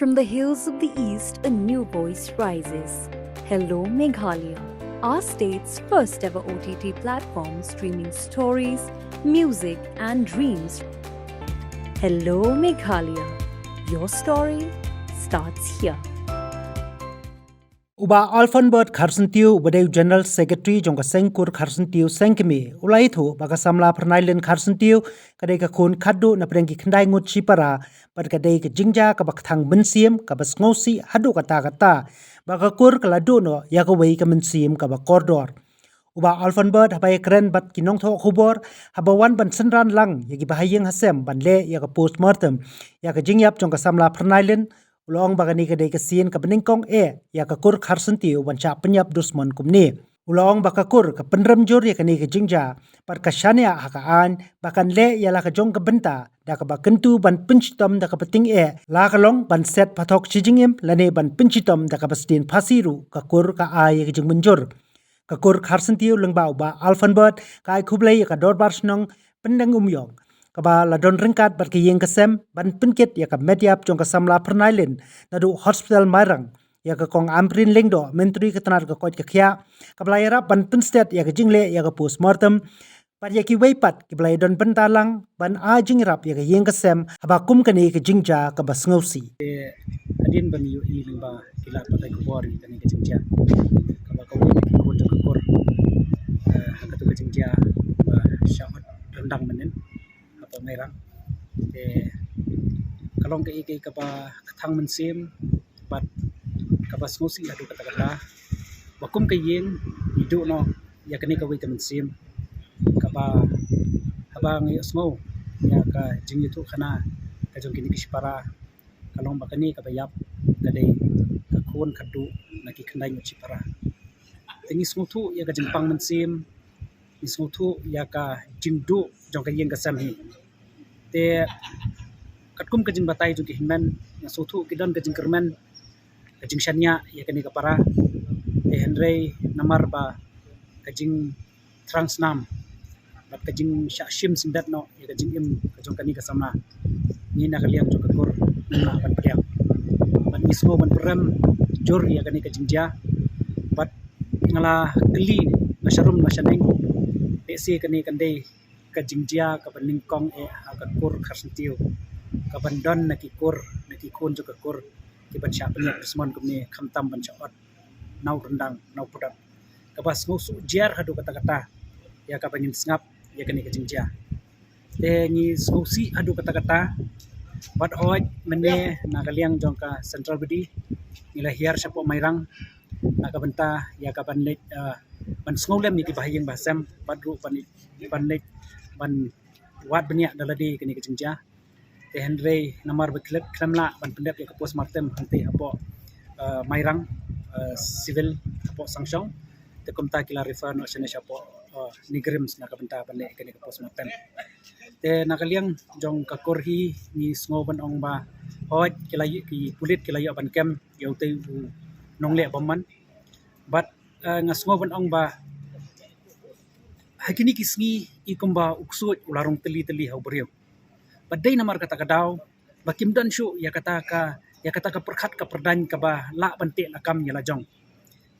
From the hills of the east, a new voice rises. Hello, Meghalaya, our state's first ever OTT platform streaming stories, music, and dreams. Hello, Meghalaya. Your story starts here. Uba Alphanbert Kharsantiu Ubadew General Secretary Jongka Sengkur Kharsantiu Sengkemi Ulaithu Baka Samla Pernailen Kharsantiu Kadai ka Kun Khadu na Prengki Khandai Ngut Chipara Pad Kadai ka Jingja ka Bakthang Bensiem ka Basngosi Hadu kata Baka Kur Kaladu no Yakawai ka Bensiem ka Bakordor Uba Alphanbert habai keren bat kinong tho khubor habawan ban senran lang yagi bahayeng hasem ban le yaka postmortem yaka jingyap Jongka Samla Pernailen Ulong bagani kadai kasian ka beningkong ya ka kur kharsantiu wanca penyap dusman kumni. Ulong bakakur ka penrem jur ya kani ka jingja par kasyania hakaan bakan le ya la ka jong ka benta da ka bakentu ban pinchitom da ka peting la ka long ban set pathok chijingim lane ban pinchitom da ka bastin phasiru ka kur ka ay ka jing menjur. Ka kur kharsantiu lengbau ba Alphanbert ka ay kublai ka dorbar snong pendang umyong. Kaba ladon ringkat bat kiyeng kesem ban penkit ya ka mediap jong ka samla pernailen nadu hospital marang ya ka kong amprin lengdo menteri ketenar ka kot ka khya kablayara ban penstet ya ka jingle ya ka postmortem par ya ki weipat ki blai don pentalang ban a jingrap ya ka yeng kesem abakum kani ka jingja ka basngausi adin ban yu i lengba kila patai kubori kani ka jingja kaba ka wi ki ko ka kor hakatu ka jingja ba syawat rendang menen apa merang kalong ka ikay ka pa kathang mensim bat kabas ngosi adu kata-kata wakum kayen idu no ya kani ka wi ka mensim kaba habang ismo ya ka jingi tu khana ka jong kini kispara kalong bakani ka bayap kadai ka kun khadu naki khandai ngochi para tingi smutu ya ka jingpang mensim ismutu ya ka jingdu jong ka yen ka samhi te katkum ka jing batai ju ki hinman sutu kidon ka jing kerman ka jing shanya ya kani ka para te henrei namar ba ka jing transnam bat ka jing shim sindat no ya ka jing im ka jong kani ka sama ni na kalian jong ka kor na ban priam ban ismo ban peram jor ya kani ka jing ja bat ngala kli na sharum na shaneng te se kani kandai ka jingjia ka beningkong ka kur kharsantiu ka bandon na ki kur na ki kun jo ka kur ki ban sha penya smon kumni khamtam ban chawat nau rendang nau pudat ka bas musu jiar hadu kata-kata ya ka bangin sngap ya kani ka jingjia te ni susi hadu kata-kata bat hoj mene na kaliang jong ka central budi nila hiar sapo mairang na ka benta ya ka ban ban snolem ni ki bahayeng basam badru ban ban wat banyak daladi kini ke jingja te henrei namar beklep klamla ban pendap ya ke postmortem hanti apo mairang civil apo sangshong te komta kila refer no sene apo nigrims na kabenta ban le kini ke postmortem te nakaliang jong ka korhi ni sngoban ong ba hoj kila ki pulit kila ban kem yau te nongle baman but ngasngoban ong ba hakini kisngi ikumba uksut ularong teli-teli hau beriu. Badai namar kata kadau bakim dan syu ya kata ka perkhat ka perdan ka ba la bante lakam ya lajong.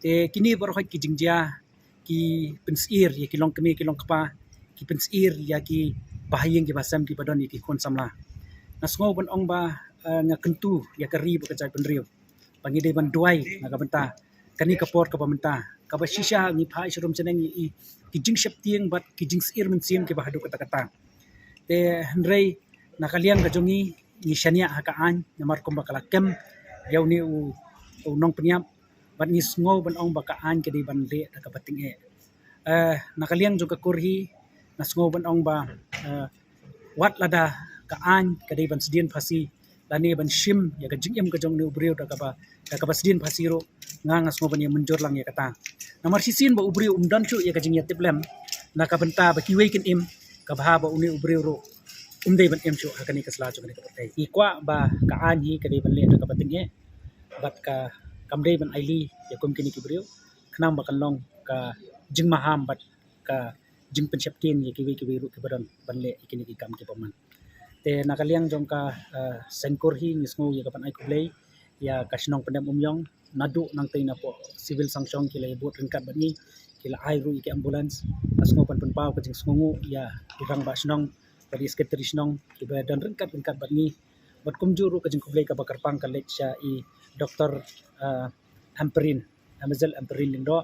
Te kini barohai ki jingjia ki pensir ya kilong kemi kilong kapa ki pensir ya ki bahayeng ki basam ki badon ki kon samla. Nasngo ban ong ba ngakentu ya kari ba kajai penriu. Bangide ban duai naga benta kani kapor ka pamenta ka ba shisha ni phai shrum cheneng i kijing shap tieng bat kijing sir mensim ke bahadu kata-kata te henrei nakaliang kajongi ni shania hakaan namar kom bakala kem yau ni u nong penyap bat ni sngo ban ong bakaan ke di ban le ka pating nakaliang jo ka kurhi nasngo ban ong ba wat lada kaan ke di ban sedien phasi lani ban shim ya ka jingem ka jong ni ubriu da ka ba sedien phasi ro ngangas ngo ban ya menjor lang ya kata namar sisin ba ubriu umdan chu ya ka jing ya tiplem na ka benta ba kiwei kin im ka ba uni ubriu ro umdei ban em chu hakani ka sla chu kani ka patai ikwa ba ka an hi ka dei ban le ka pating bat ka kamdei ban aili ya kum kini kibriu khnam ba kan long ka jing maham bat ka jing pensyapkin ya kiwei ro ki badan ban le ikini ki kam ki paman te nakaliang jong ka sengkur hi ngisngo ya ka pan ai kublei ya kasnong pendem umyong nadu nang tay na po civil sanction kila ibut ringkat bani kila ai ru iki ambulance asngo pan pau kajing sngungu ya irang ba snong padi sekretari snong kiba dan ringkat bani bat kumjuru kajing kublai ka bakar pang kalek sya i Dr. Amperin Amazal Amperin lindo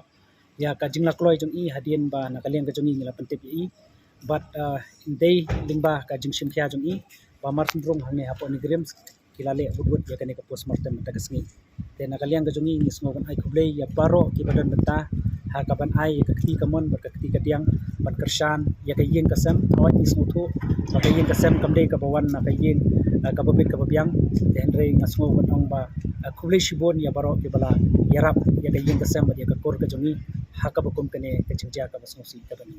ya kajing lakloi jong i hadien ba nakalian kajong i ngila pentip i but day lingba kajing simthia jong i ba mar sindrong hangne hapo ni grem kilale budwud ya kane ka postmortem tagasngi te nakalian kajong i ngisngogan ai kublai ya baro ki badan benta ha kaban ai ka kti kamon ba ka kti kadiang bat kershan ya kayeng kasam awat ismutu ba kayeng kasam kamdei ka bawan na kayeng kababit kababyang te andre ngasngogan ong ba kublai shibon ya baro ki bala yarap ya kayeng kasam ba ya ka kor kajong i ha ka bakum kane kajingja ka basnosi ka bani